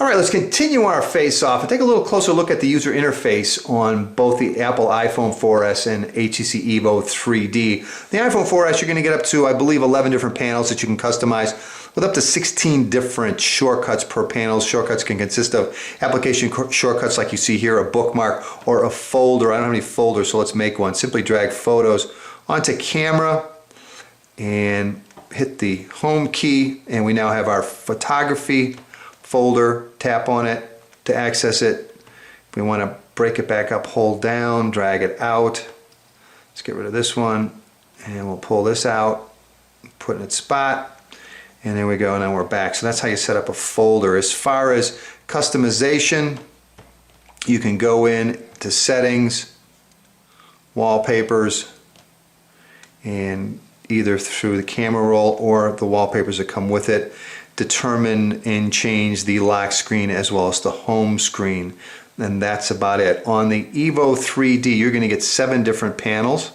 All right, let's continue our face-off and take a little closer look at the user interface on both the Apple iPhone 4S and HTC EVO 3D. The iPhone 4S, you're going to get up to, I believe, 11 different panels that you can customize with up to 16 different shortcuts per panel. Shortcuts can consist of application shortcuts like you see here, a bookmark or a folder. I don't have any folders, so let's make one. Simply drag photos onto camera and hit the home key, and we now have our photography folder. Tap on it to access it. If we want to break it back up, hold down, drag it out. Let's get rid of this one, and we'll pull this out, put it in its spot, and there we go. Now we're back. So that's how you set up a folder. As far as customization, you can go in to settings, wallpapers, and either through the camera roll or the wallpapers that come with it, determine and change the lock screen as well as the home screen. And that's about it. On the EVO 3D, you're going to get 7 different panels.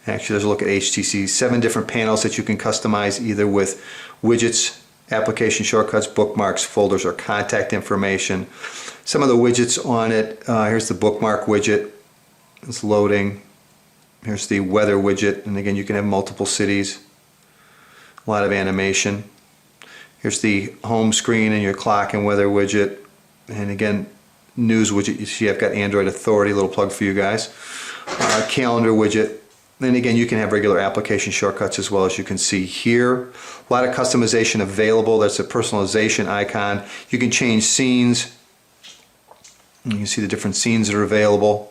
Actually, there's a look at HTC. 7 different panels that you can customize either with widgets, application shortcuts, bookmarks, folders, or contact information. Some of the widgets on it, here's the bookmark widget. It's loading. Here's the weather widget, and again, you can have multiple cities. A lot of animation. Here's the home screen and your clock and weather widget. And again, news widget. You see I've got Android Authority, a little plug for you guys. Calendar widget. And again, you can have regular application shortcuts as well, as you can see here. A lot of customization available. That's a personalization icon. You can change scenes. You can see the different scenes that are available.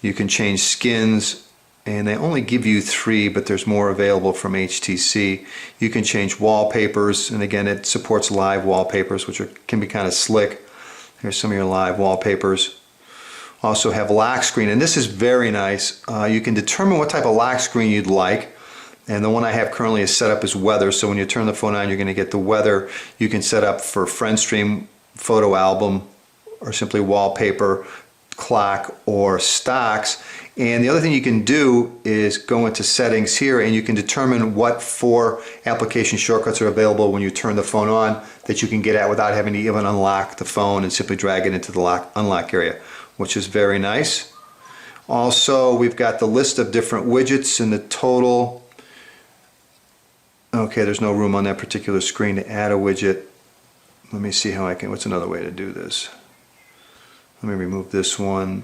You can change skins. And they only give you 3, but there's more available from HTC. You can change wallpapers, and again, it supports live wallpapers, which can be kind of slick. Here's some of your live wallpapers. Also have lock screen, and this is very nice. You can determine what type of lock screen you'd like, and the one I have currently is set up as weather, so when you turn the phone on, you're going to get the weather. You can set up for friend stream, photo album, or simply wallpaper, clock, or stocks. And the other thing you can do is go into settings here, and you can determine what 4 application shortcuts are available when you turn the phone on that you can get at without having to even unlock the phone, and simply drag it into the unlock area, which is very nice. Also, we've got the list of different widgets and the total. Okay, there's no room on that particular screen to add a widget. Let me see how I can, what's another way to do this? Let me remove this one.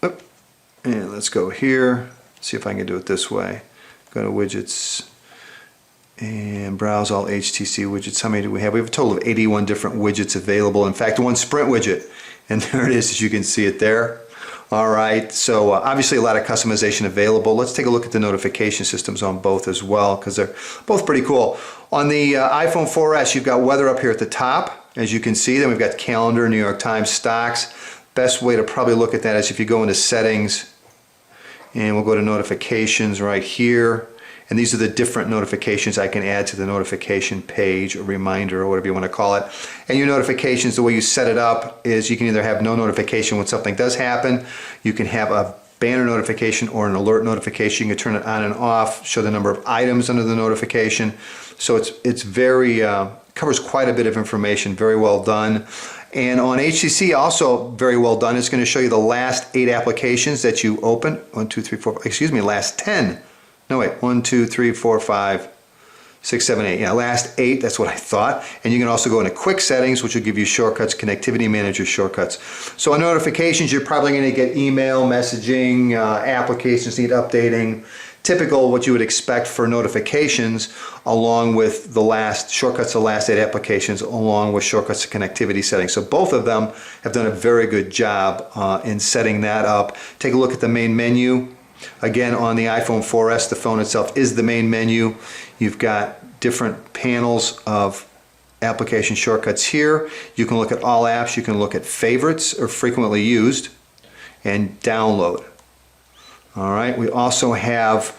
Oop. And let's go here, see if I can do it this way. Go to widgets and browse all HTC widgets. How many do we have? We have a total of 81 different widgets available. In fact, one Sprint widget, and there it is, as you can see it there. All right, so obviously a lot of customization available. Let's take a look at the notification systems on both as well, because they're both pretty cool. On the iPhone 4S, you've got weather up here at the top, as you can see. Then we've got calendar, New York Times, stocks. Best way to probably look at that is if you go into settings, and we'll go to notifications right here, and these are the different notifications I can add to the notification page, or reminder, or whatever you want to call it. And your notifications, the way you set it up is you can either have no notification when something does happen, you can have a banner notification or an alert notification. You can turn it on and off, show the number of items under the notification. So it's very covers quite a bit of information, very well done. And on HTC, also very well done. It's going to show you the last 8 applications that you open. 1, 2, 3, 4, excuse me, last 10. No, wait, 1, 2, 3, 4, 5, 6, 7, 8. Yeah, last 8, that's what I thought. And you can also go into quick settings, which will give you shortcuts, connectivity manager shortcuts. So on notifications, you're probably going to get email, messaging, applications need updating. Typical what you would expect for notifications, along with the last shortcuts, the last 8 applications, along with shortcuts to connectivity settings. So both of them have done a very good job in setting that up. Take a look at the main menu. Again, on the iPhone 4S, the phone itself is the main menu. You've got different panels of application shortcuts here. You can look at all apps. You can look at favorites or frequently used, and download. All right, we also have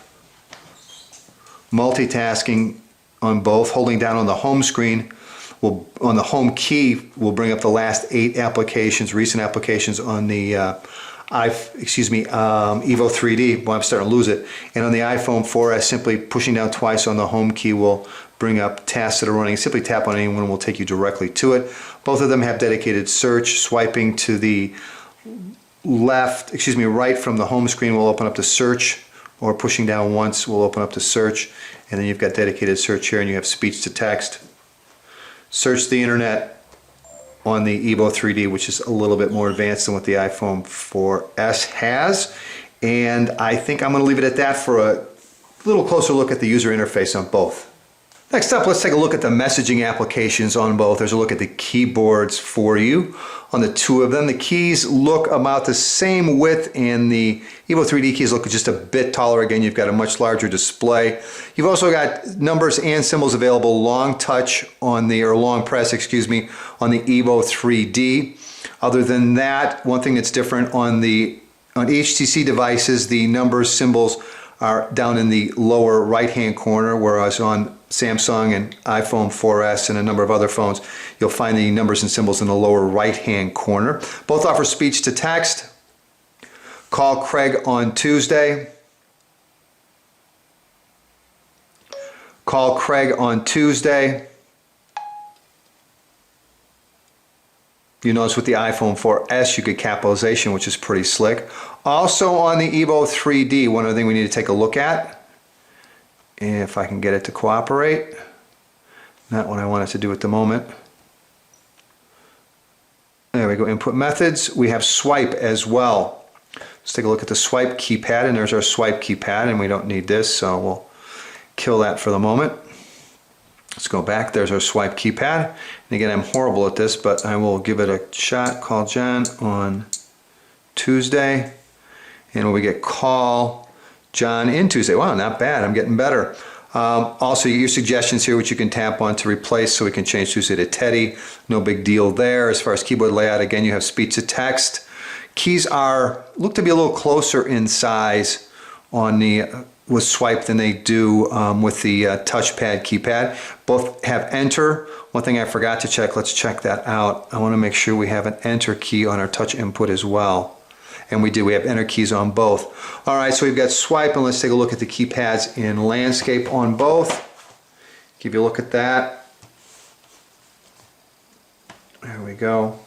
multitasking on both. Holding down on the home screen, on the home key, will bring up the last 8 applications, recent applications on the EVO 3D. Well, I'm starting to lose it. And on the iPhone 4S, simply pushing down twice on the home key will bring up tasks that are running. Simply tap on any one will take you directly to it. Both of them have dedicated search. Swiping to the right from the home screen will open up the search, or pushing down once will open up the search. And then you've got dedicated search here, and you have speech to text. Search the internet on the EVO 3D, which is a little bit more advanced than what the iPhone 4S has. And I think I'm going to leave it at that for a little closer look at the user interface on both. Next up, let's take a look at the messaging applications on both. There's a look at the keyboards for you. On the two of them, the keys look about the same width, and the EVO 3D keys look just a bit taller. Again, you've got a much larger display. You've also got numbers and symbols available long touch on the, or long press, on the EVO 3D. Other than that, one thing that's different on HTC devices, the numbers, symbols are down in the lower right-hand corner, whereas on Samsung and iPhone 4S and a number of other phones, you'll find the numbers and symbols in the lower right-hand corner. Both offer speech to text. Call Craig on Tuesday. Call Craig on Tuesday. You notice with the iPhone 4S you get capitalization, which is pretty slick. Also on the EVO 3D, one other thing we need to take a look at, if I can get it to cooperate. Not what I want it to do at the moment. There we go, input methods. We have swipe as well. Let's take a look at the swipe keypad, and there's our swipe keypad, and we don't need this, so we'll kill that for the moment. Let's go back. There's our swipe keypad. And again, I'm horrible at this, but I will give it a shot. Call John on Tuesday. And we get call John in Tuesday. Wow, not bad. I'm getting better. Also, your suggestions here, which you can tap on to replace, so we can change Tuesday to Teddy. No big deal there. As far as keyboard layout, again, you have speech to text. Keys look to be a little closer in size on the with swipe than they do with the touchpad keypad. Both have enter. One thing I forgot to check, let's check that out. I want to make sure we have an enter key on our touch input as well. And we do, we have enter keys on both. All right, so we've got swipe, and let's take a look at the keypads in landscape on both. Give you a look at that. There we go.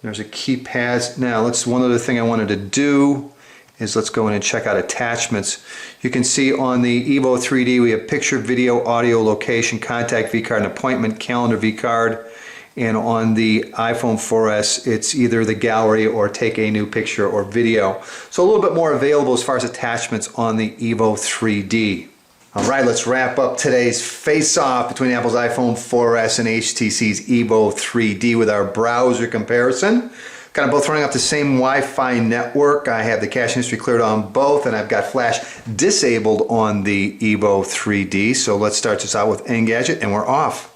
There's a keypads. Now, one other thing I wanted to do is let's go in and check out attachments. You can see on the EVO 3D we have picture, video, audio, location, contact vCard, and appointment, calendar vCard. And on the iPhone 4S, it's either the gallery or take a new picture or video. So a little bit more available as far as attachments on the EVO 3D. All right, let's wrap up today's face-off between Apple's iPhone 4S and HTC's EVO 3D with our browser comparison. Kind of both running off the same Wi-Fi network. I have the cache history cleared on both, and I've got flash disabled on the EVO 3D. So let's start this out with Engadget, and we're off.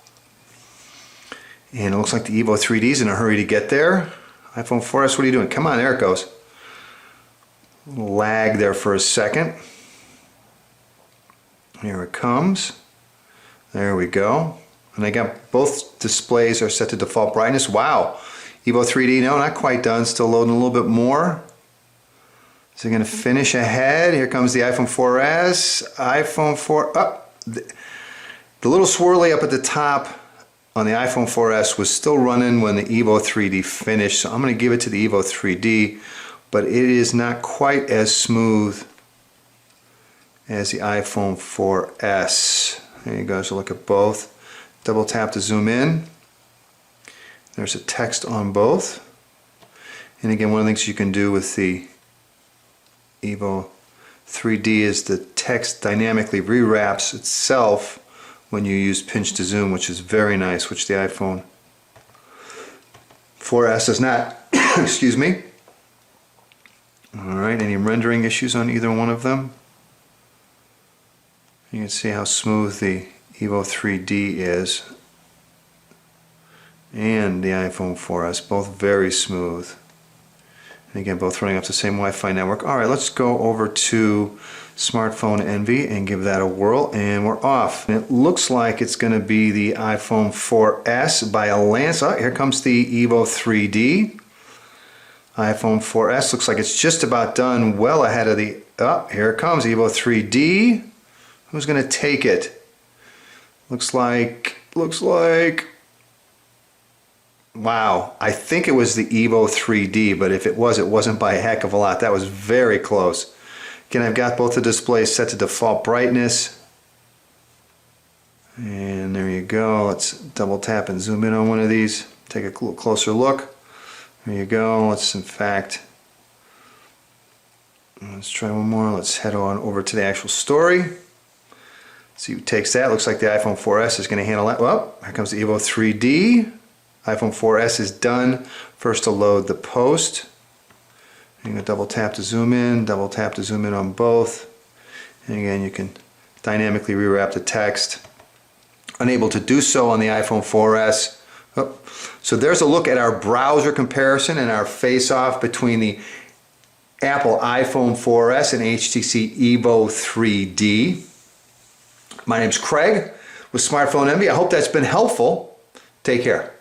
And it looks like the EVO 3D is in a hurry to get there. iPhone 4S, what are you doing? Come on, there it goes. A little lag there for a second. Here it comes. There we go. And I got both displays are set to default brightness. Wow. EVO 3D, no, not quite done. Still loading a little bit more. So you're going to finish ahead. Here comes the iPhone 4S. iPhone 4, up. The little swirly up at the top on the iPhone 4S was still running when the EVO 3D finished, so I'm going to give it to the EVO 3D, but it is not quite as smooth as the iPhone 4S. There you go, so look at both. Double tap to zoom in. There's a text on both. And again, one of the things you can do with the EVO 3D is the text dynamically rewraps itself when you use pinch to zoom, which is very nice, which the iPhone 4S does not. Excuse me. Alright, any rendering issues on either one of them? You can see how smooth the EVO 3D is. And the iPhone 4S, both very smooth. And again, both running off the same Wi-Fi network. Alright, let's go over to Smartphoneenvy and give that a whirl, and we're off. And it looks like it's going to be the iPhone 4S by a lance. Oh, here comes the EVO 3D. iPhone 4S looks like it's just about done, well ahead of the, oh, here it comes, EVO 3D. Who's going to take it? Looks like, wow, I think it was the EVO 3D, but if it was, it wasn't by a heck of a lot. That was very close. Again, I've got both the displays set to default brightness. And there you go. Let's double tap and zoom in on one of these. Take a little closer look. There you go. Let's try one more. Let's head on over to the actual story. See who takes that. Looks like the iPhone 4S is going to handle that. Well, here comes the EVO 3D. iPhone 4S is done. First to load the post. You're going to double tap to zoom in, double tap to zoom in on both. And again, you can dynamically rewrap the text. Unable to do so on the iPhone 4S. Oh. So there's a look at our browser comparison and our face-off between the Apple iPhone 4S and HTC EVO 3D. My name's Craig with Smartphone Envy. I hope that's been helpful. Take care.